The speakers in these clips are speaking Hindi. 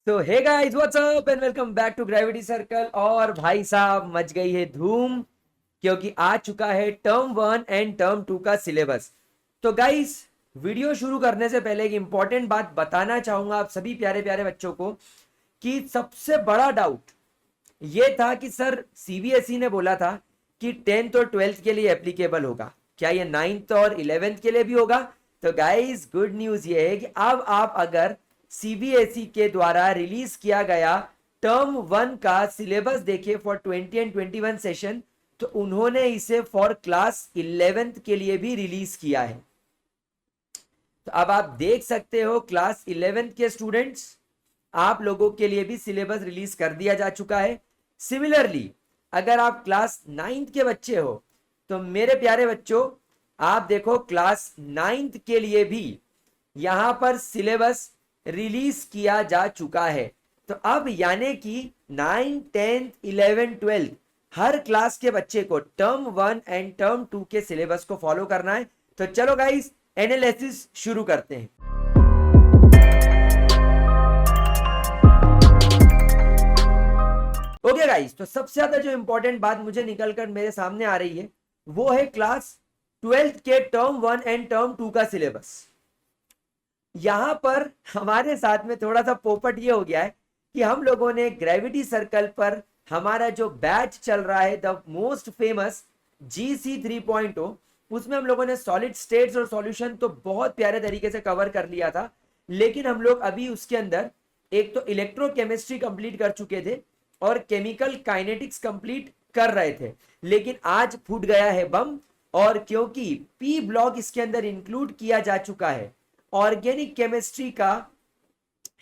तो hey guys what's up and welcome back to gravity circle. और भाई साहब मच गई है धूम, क्योंकि आ चुका है टर्म 1 एंड टर्म 2 का सिलेबस। तो गाइस, वीडियो शुरू करने से पहले एक इंपॉर्टेंट बात बताना चाहूंगा आप सभी प्यारे प्यारे बच्चों को कि सबसे बड़ा डाउट ये था कि सर सीबीएसई ने बोला था कि 10th और 12th के लिए एप्लीकेबल होगा, क्या ये 9th और 11th के लिए भी होगा? तो गाइस, गुड न्यूज ये है कि अब आप अगर सीबीएसई के द्वारा रिलीज किया गया टर्म 1 का सिलेबस देखिए फॉर 20 एंड 21 सेशन, तो उन्होंने इसे फॉर क्लास 11th के लिए भी रिलीज किया है। तो अब आप देख सकते हो क्लास 11th के स्टूडेंट्स, आप लोगों के लिए भी सिलेबस रिलीज कर दिया जा चुका है। सिमिलरली अगर आप क्लास 9th के बच्चे हो तो मेरे प्यारे बच्चों, आप देखो क्लास 9th के लिए भी यहां पर सिलेबस रिलीज किया जा चुका है। तो अब यानी कि 9, 10, 11, 12 हर क्लास के बच्चे को टर्म 1 एंड टर्म 2 के सिलेबस को फॉलो करना है। तो चलो गाइस, एनालिसिस शुरू करते हैं। ओके गाइस, तो सबसे ज्यादा जो इंपॉर्टेंट बात मुझे निकलकर मेरे सामने आ रही है वो है क्लास 12th के टर्म 1 एंड टर्म 2 का सिलेबस। यहां पर हमारे साथ में थोड़ा सा पोपट ये हो गया है कि हम लोगों ने ग्रेविटी सर्कल पर हमारा जो बैच चल रहा है द मोस्ट फेमस GC 3.0, उसमें हम लोगों ने सॉलिड स्टेट्स और सॉल्यूशन तो बहुत प्यारे तरीके से कवर कर लिया था। लेकिन हम लोग अभी उसके अंदर एक तो इलेक्ट्रोकेमिस्ट्री कंप्लीट कर चुके थे और केमिकल काइनेटिक्स कंप्लीट कर रहे थे। लेकिन आज फूट गया है बम, और क्योंकि पी ब्लॉक इसके अंदर इंक्लूड किया जा चुका है ऑर्गेनिक केमिस्ट्री का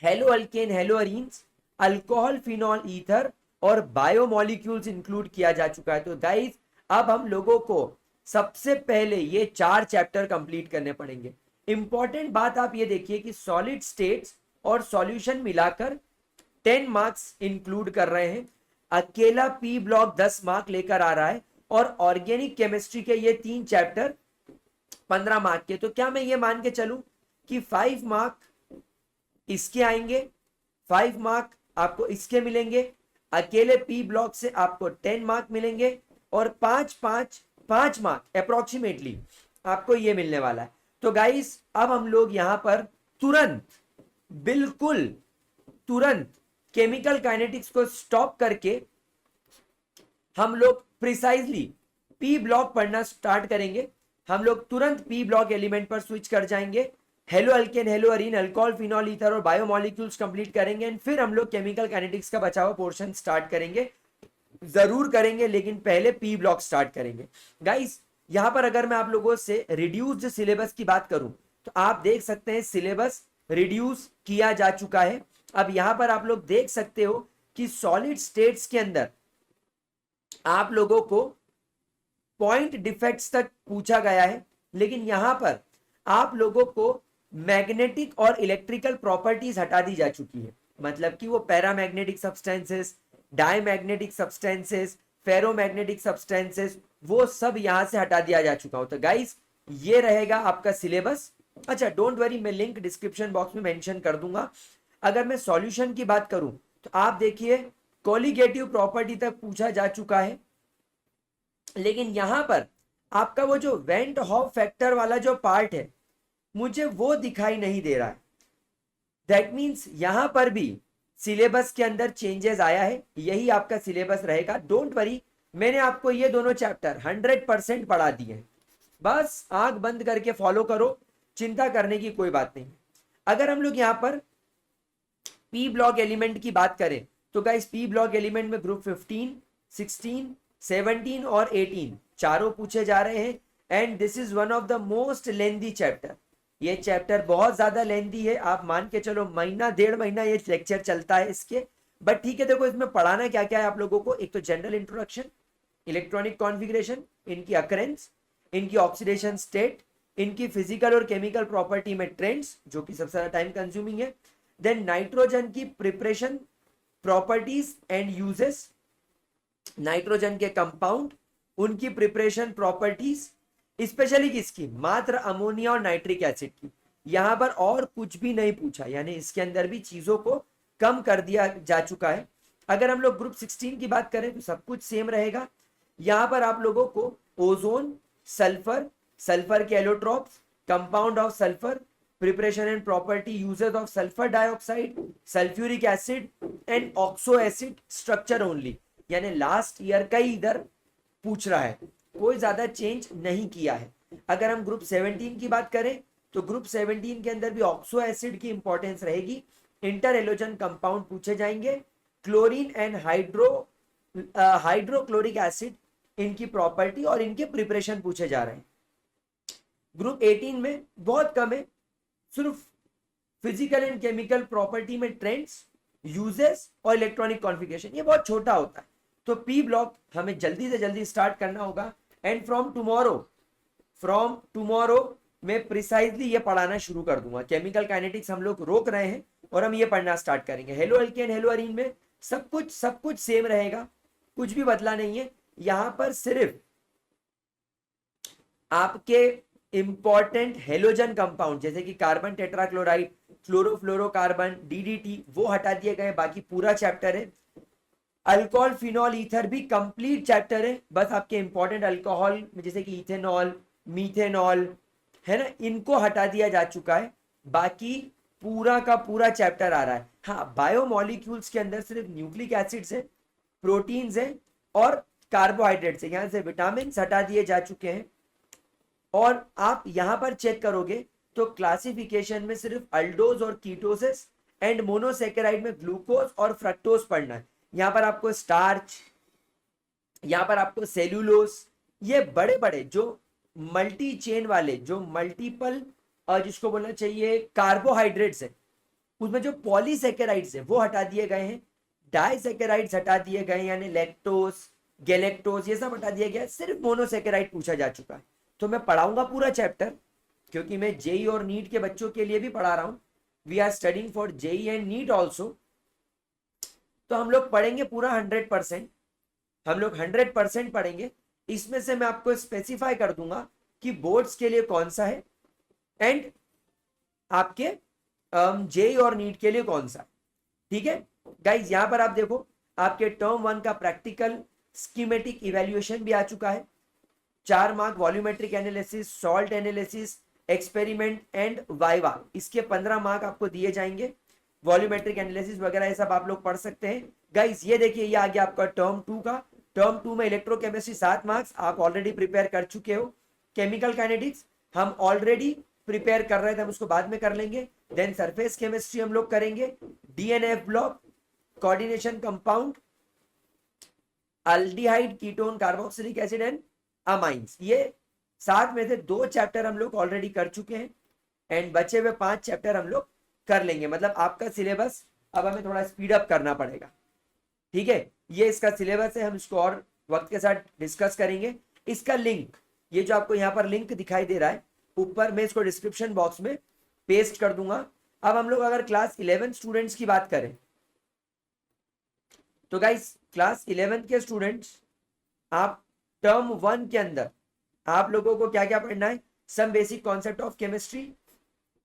hello alkane hello arenes, alcohol phenol ether और बायोमोलिक्यूल्स इंक्लूड किया जा चुका है। तो गाइस, अब हम लोगों को सबसे पहले ये 4 चैप्टर कंप्लीट करने पड़ेंगे। इंपॉर्टेंट बात आप ये देखिए कि सॉलिड स्टेट्स और सॉल्यूशन मिलाकर 10 मार्क्स इंक्लूड कर रहे हैं। अकेला पी ब्लॉक 10 मार्क लेकर आ रहा है और ऑर्गेनिक केमिस्ट्री के ये 3 चैप्टर 15 मार्क के। तो क्या मैं ये मान के चलूं कि 5 मार्क इसके आएंगे, 5 मार्क आपको इसके मिलेंगे, अकेले पी ब्लॉक से आपको 10 मार्क मिलेंगे और 5 मार्क अप्रोक्सीमेटली आपको ये मिलने वाला है। तो गाइस, अब हम लोग यहां पर तुरंत, बिल्कुल तुरंत केमिकल काइनेटिक्स को स्टॉप करके हम लोग प्रिसाइजली पी ब्लॉक पढ़ना स्टार्ट करेंगे। हम लोग तुरंत पी ब्लॉक एलिमेंट पर स्विच कर जाएंगे, hello alkane hello Areen alcohol phenol ether और बायोमोलिक्यूल्स कंप्लीट करेंगे एंड फिर हम लोग केमिकल काइनेटिक्स का बचा हुआ पोर्शन स्टार्ट करेंगे। जरूर करेंगे, लेकिन पहले पी ब्लॉक स्टार्ट करेंगे। गाइस, यहां पर अगर मैं आप लोगों से रिड्यूस्ड सिलेबस की बात करूं तो आप देख सकते हैं सिलेबस रिड्यूस किया जा चुका है। अब यहां पर आप लोग देख सकते हो कि सॉलिड स्टेट्स के अंदर आप लोगों को पॉइंट डिफेक्ट्स तक पूछा गया है, लेकिन यहां पर आप लोगों को मैग्नेटिक और इलेक्ट्रिकल प्रॉपर्टीज हटा दी जा चुकी है। मतलब कि वो paramagnetic substances, diamagnetic substances, ferromagnetic substances, वो सब यहां से हटा दिया जा चुका हो। तो गाइस, ये रहेगा आपका सिलेबस। अच्छा, डोंट वरी, मैं लिंक डिस्क्रिप्शन बॉक्स में मेंशन कर दूंगा। अगर मैं सॉल्यूशन की बात करूं तो आप देखिए कोलिगेटिव प्रॉपर्टी तक पूछा जा चुका है, लेकिन यहां पर आपका वो जो वेंट हॉफ फैक्टर वाला जो पार्ट है मुझे वो दिखाई नहीं दे रहा है। दैट मीन्स यहां पर भी सिलेबस के अंदर चेंजेस आया है, यही आपका सिलेबस रहेगा। डोंट वरी, मैंने आपको ये दोनों चैप्टर 100% पढ़ा दिए हैं, बस आंख बंद करके फॉलो करो, चिंता करने की कोई बात नहीं। अगर हम लोग यहां पर पी ब्लॉक एलिमेंट की बात करें तो गाइस, पी ब्लॉक एलिमेंट में ग्रुप 15, 16, 17 और 18 चारों पूछे जा रहे हैं and this is one of the most lengthy chapter. ये चैप्टर बहुत ज्यादा लेंथी है, आप मान के चलो महीना 1.5 महीना ये लेक्चर चलता है इसके। बट ठीक है, देखो इसमें पढ़ाना क्या क्या है आप लोगों को। एक तो जनरल इंट्रोडक्शन, इलेक्ट्रॉनिक कॉन्फ़िगरेशन, इनकी अकरेंस, इनकी ऑक्सीडेशन स्टेट, इनकी फिजिकल और केमिकल प्रॉपर्टी में ट्रेंड्स, जो कि सबसे ज्यादा टाइम कंज्यूमिंग है। देन नाइट्रोजन की preparation, properties and uses, nitrogen के कंपाउंड, उनकी प्रिपरेशन प्रॉपर्टीज, स्पेशली किसकी, मात्र अमोनिया और नाइट्रिक एसिड की। यहां पर और कुछ भी नहीं पूछा, यानी इसके अंदर भी चीजों को कम कर दिया जा चुका है। अगर हम लोग ग्रुप 16 की बात करें तो सब कुछ सेम रहेगा। यहां पर आप लोगों को ओजोन, सल्फर, सल्फर के allotropes, compound of sulphur, preparation and property uses of sulphur dioxide, sulphuric acid and oxo acid structure only, यानी लास्ट ईयर का ही इधर पूछ रहा है, कोई ज्यादा चेंज नहीं किया है। अगर हम ग्रुप 17 की बात करें तो ग्रुप 17 के अंदर भी ऑक्सो एसिड की इंपॉर्टेंस रहेगी, इंटर एलोजन कंपाउंड पूछे जाएंगे, क्लोरीन एंड हाइड्रोक्लोरिक एसिड, इनकी प्रॉपर्टी और इनके प्रिपरेशन पूछे जा रहे हैं। ग्रुप 18 में बहुत कम है, सिर्फ फिजिकल एंड केमिकल प्रॉपर्टी में ट्रेंड्स, यूजेस और इलेक्ट्रॉनिक कॉन्फ़िगरेशन, ये बहुत छोटा होता है। तो पी ब्लॉक हमें जल्दी से जल्दी स्टार्ट करना होगा एंड फ्रॉम टुमारो मैं प्रिसाइजली ये पढ़ाना शुरू कर दूंगा। केमिकल काइनेटिक्स हम लोग रोक रहे हैं और हम ये पढ़ना स्टार्ट करेंगे। हेलो एल्केन, हेलो अरीन में सब कुछ सेम रहेगा, कुछ भी बदला नहीं है। यहां पर सिर्फ आपके इंपॉर्टेंट हेलोजन कंपाउंड जैसे कि कार्बन टेट्राक्लोराइड, क्लोरोफ्लोरोकार्बन, डीडीटी वो हटा दिए गए, बाकी पूरा चैप्टर है। अल्कोहल, फिनॉल, ईथर भी कंप्लीट चैप्टर है, बस आपके इंपॉर्टेंट अल्कोहल जैसे कि इथेनॉल, मीथेनॉल है ना, इनको हटा दिया जा चुका है, बाकी पूरा का पूरा चैप्टर आ रहा है। हाँ, बायोमोलिक्यूल्स के अंदर सिर्फ न्यूक्लिक एसिड्स है, प्रोटीन्स है और कार्बोहाइड्रेट्स है, यहां से विटामिन हटा दिए जा चुके हैं। और आप यहां पर चेक करोगे तो क्लासिफिकेशन में सिर्फ अल्डोज और कीटोसिस एंड मोनोसेकेराइड में ग्लूकोज और फ्रक्टोज पढ़ना है। यहां पर आपको स्टार्च, यहां पर आपको सेल्यूलोज, ये बड़े बड़े जो मल्टी चेन वाले, जो मल्टीपल जिसको बोलना चाहिए कार्बोहाइड्रेट्स है, उसमें जो पॉलीसेकेराइड्स है वो हटा दिए गए हैं, डाइसेकेराइड्स हटा दिए गए, यानी लैक्टोज, गैलेक्टोज ये सब हटा दिया गया, सिर्फ मोनोसेकेराइड पूछा जा चुका है। तो मैं पढ़ाऊंगा पूरा चैप्टर, क्योंकि मैं जेई और नीट के बच्चों के लिए भी पढ़ा रहा हूं। We are studying for JEE and NEET also. तो हम लोग पढ़ेंगे पूरा 100%, हम लोग 100% पढ़ेंगे। इसमें से मैं आपको स्पेसिफाई कर दूंगा कि बोर्ड्स के लिए कौन सा है एंड आपके जेई और नीट के लिए कौन सा, ठीक है गाइज। यहां पर आप देखो, आपके टर्म 1 का प्रैक्टिकल स्कीमेटिक इवैल्यूएशन भी आ चुका है, 4 mark volumetric analysis, salt analysis, experiment and viva, इसके 15 मार्क आपको दिए जाएंगे। वॉल्यूमेट्रिक एनालिसिस वगैरह ये सब आप लोग पढ़ सकते हैं गाइज। ये देखिए, ये आ गया आपका टर्म 2 का। टर्म 2 में इलेक्ट्रोकेमिस्ट्री 7 मार्क्स आप ऑलरेडी प्रिपेयर कर चुके हो। केमिकल काइनेटिक्स हम ऑलरेडी प्रिपेयर कर रहे थे, हम उसको बाद में कर लेंगे। देन सरफेस केमिस्ट्री हम लोग करेंगे, DNF block, coordination compound, aldehyde, ketone, carboxylic acid and amines, ये 7 में से 2 चैप्टर हम लोग ऑलरेडी कर चुके हैं एंड बचे हुए 5 चैप्टर हम लोग कर लेंगे। मतलब आपका सिलेबस अब हमें थोड़ा स्पीड अप करना पड़ेगा, ठीक है। ये इसका सिलेबस है, हम इसको और वक्त के साथ डिस्कस करेंगे। इसका लिंक, ये जो आपको यहाँ पर लिंक दिखाई दे रहा है ऊपर, मैं इसको डिस्क्रिप्शन बॉक्स में पेस्ट कर दूंगा। अब हम लोग अगर क्लास 11 स्टूडेंट्स की बात करें तो गाइस क्लास 11 के स्टूडेंट्स, आप टर्म 1 के अंदर आप लोगों को क्या क्या पढ़ना है, some basic concept of chemistry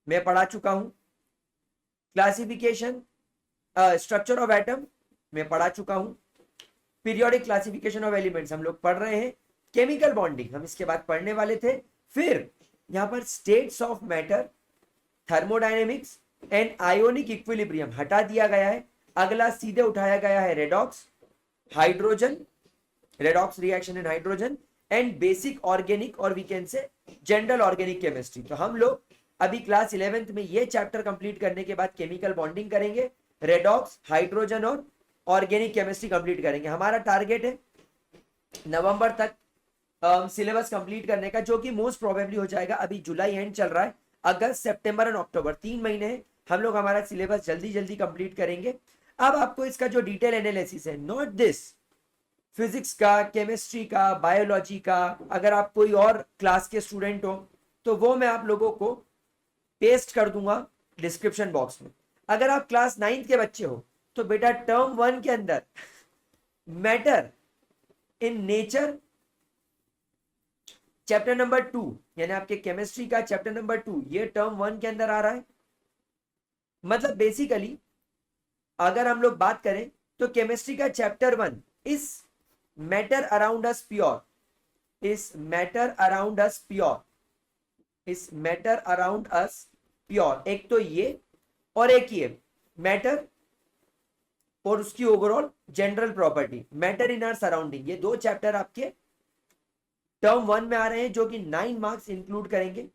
मैं पढ़ा चुका हूं, क्लासिफिकेशन स्ट्रक्चर ऑफ एटम मैं पढ़ा चुका हूं, पीरियोडिक क्लासिफिकेशन ऑफ एलिमेंट्स हम लोग पढ़ रहे हैं, केमिकल बॉन्डिंग हम इसके बाद पढ़ने वाले थे। फिर यहां पर states of matter, thermodynamics and ionic equilibrium हटा दिया गया है। अगला सीधे उठाया गया है redox, hydrogen, redox reaction in hydrogen and basic organic और we can say general organic chemistry. तो हम लोग अभी क्लास 11th में ये चैप्टर कंप्लीट करने के बाद केमिकल बॉन्डिंग करेंगे, रेडॉक्स, हाइड्रोजन और ऑर्गेनिक केमिस्ट्री कंप्लीट करेंगे। हमारा टारगेट है नवंबर तक सिलेबस कंप्लीट करने का, जो कि मोस्ट प्रोबेबली हो जाएगा। अभी जुलाई एंड चल रहा है, अगस्त, सितंबर एंड अक्टूबर 3 महीने हैं, हम लोग हमारा सिलेबस जल्दी जल्दी कंप्लीट करेंगे। अब आपको इसका जो डिटेल एनालिसिस है, नॉट दिस फिजिक्स का, केमिस्ट्री का, बायोलॉजी का, अगर आप कोई और क्लास के स्टूडेंट हो तो वो मैं आप लोगों को पेस्ट कर दूंगा डिस्क्रिप्शन बॉक्स में। अगर आप क्लास 9 के बच्चे हो तो बेटा टर्म 1 के अंदर matter in nature chapter number 2, यानी आपके केमिस्ट्री का चैप्टर नंबर 2, ये टर्म 1 के अंदर आ रहा है। मतलब बेसिकली अगर हम लोग बात करें तो केमिस्ट्री का चैप्टर 1 इस मैटर अराउंड अस प्योर, इस मैटर अराउंड अस प्योर, इस मैटर अराउंड अस प्योर, एक तो ये और एक ये मैटर और उसकी overall general property, matter in are surrounding, ये दो चैप्टर आपके टर्म 1 में आ रहे हैं जो कि 9 मार्क्स इंक्लूड करेंगे।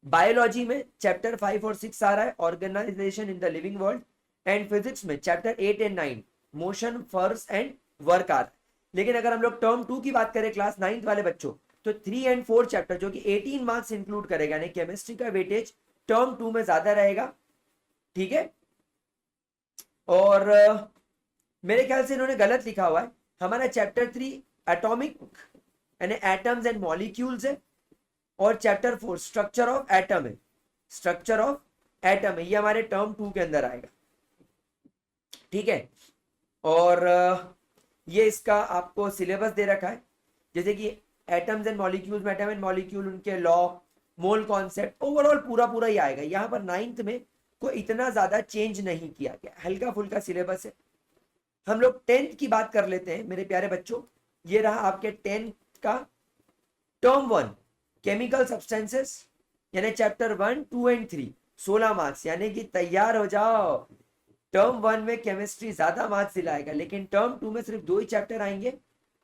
बायोलॉजी में चैप्टर 5 और 6 आ रहा है, organisation in the living world, and physics में chapter 8 and 9 motion, force and work are. लेकिन अगर हम लोग टर्म 2 की बात करें क्लास 9th वाले बच्चों, तो 3 एंड 4 चैप्टर जो कि 18 मार्क्स इंक्लूड करेगा, यानी केमिस्ट्री का वेटेज टर्म 2 में ज्यादा रहेगा, ठीक है। और मेरे ख्याल से इन्होंने गलत लिखा हुआ है, हमारा चैप्टर 3 एटॉमिक यानी एटम्स एंड मॉलिक्यूल्स है, और चैप्टर 4 स्ट्रक्चर ऑफ एटम है, स्ट्रक्चर ऑफ एटम है, ये हमारे टर्म 2 के अंदर आएगा, ठीक है। और ये इसका आपको सिलेबस दे रखा है, जैसे कि एटम्स एंड मॉलिक्यूल्स में एटम एंड मॉलिक्यूल, उनके लॉ, मोल कॉन्सेप्ट, ओवरऑल पूरा पूरा ही आएगा। यहाँ पर 9th में को इतना ज्यादा चेंज नहीं किया गया, हल्का फुल्का सिलेबस है। हम लोग 10th की बात कर लेते हैं मेरे प्यारे बच्चों। ये रहा आपके 10th का टर्म 1 केमिकल सब्सटेंसेस, यानी चैप्टर 1, 2 एंड 3 16 मार्क्स, यानी कि तैयार हो जाओ। टर्म 1 में केमिस्ट्री ज्यादा मार्क्स दिलाएगा, लेकिन टर्म 2 में सिर्फ 2 ही चैप्टर आएंगे,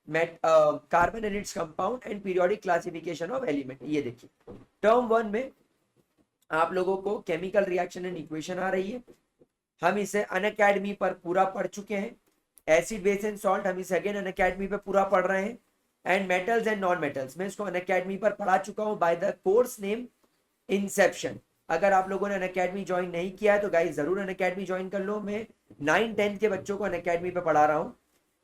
carbon and its compound and periodic classification of element. ये देखिए टर्म 1 में आप लोगों को केमिकल रिएक्शन एंड इक्वेशन आ रही है, हम इसे अनअकैडमी पर पूरा पढ़ चुके हैं। एसिड बेस एंड सॉल्ट हम इसे अगेन अनअकैडमी पर पूरा पढ़ रहे हैं। And metals and non metals मैं इसको अनअकैडमी पर पढ़ा चुका हूं by the course name Inception. अगर आप लोगों ने अनअकैडमी ज्वाइन नहीं किया है तो गाइस जरूर अनअकैडमी ज्वाइन कर लो, मैं 9-10 के बच्चों को अनअकैडमी पे पढ़ा रहा हूं।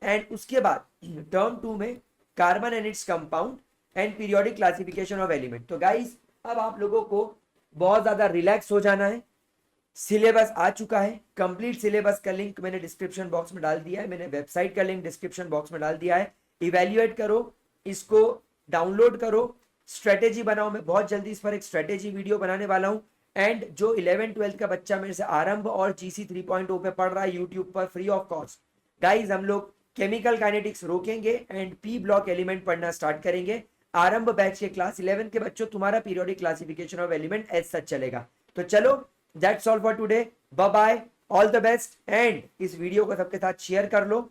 एंड उसके बाद टर्म 2 में carbon and its compound and periodic classification of element. तो गाइस अब आप लोगों को बहुत ज्यादा रिलैक्स हो जाना है, सिलेबस आ चुका है, कंप्लीट सिलेबस का लिंक मैंने डिस्क्रिप्शन बॉक्स में डाल दिया है, मैंने वेबसाइट का लिंक डिस्क्रिप्शन बॉक्स में डाल दिया है। इवेल्युएट करो, इसको डाउनलोड करो, स्ट्रेटेजी बनाओ। मैं बहुत जल्दी इस पर एक स्ट्रेटेजी वीडियो बनाने वाला हूं। एंड जो 11th-12th का बच्चा मेरे से आरंभ और GC 3.0 पे पढ़ रहा है यूट्यूब पर फ्री ऑफ कॉस्ट, गाइज हम लोग केमिकल काइनेटिक्स रोकेंगे एंड पी ब्लॉक एलिमेंट पढ़ना स्टार्ट करेंगे। आरंभ बैच के क्लास 11 के बच्चों तुम्हारा periodic classification of element as such चलेगा। तो चलो that's all for today, bye bye, all the best. And इस वीडियो को सबके साथ शेयर कर लो।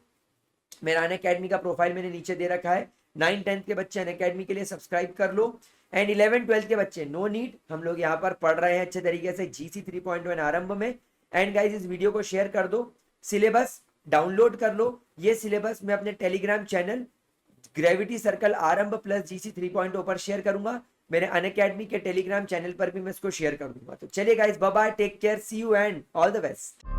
मेरा अनअकैडमी का प्रोफाइल मैंने नीचे दे रखा है, 9-10 के बच्चे अनअकैडमी के लिए सब्सक्राइब कर लो। एंड 11-12 के बच्चे नो नीड, हम लोग यहाँ पर पढ़ रहे हैं अच्छे तरीके से GC 3.1 आरंभ में। एंड गाइज इस वीडियो को शेयर कर दो, सिलेबस डाउनलोड कर लो। ये सिलेबस मैं अपने टेलीग्राम चैनल ग्रेविटी सर्कल आरंभ प्लस GC 3.0 पर शेयर करूंगा, मेरे अनअकैडमी के टेलीग्राम चैनल पर भी मैं इसको शेयर कर दूंगा। तो चलिए guys, bye bye, take care, see you and all the best.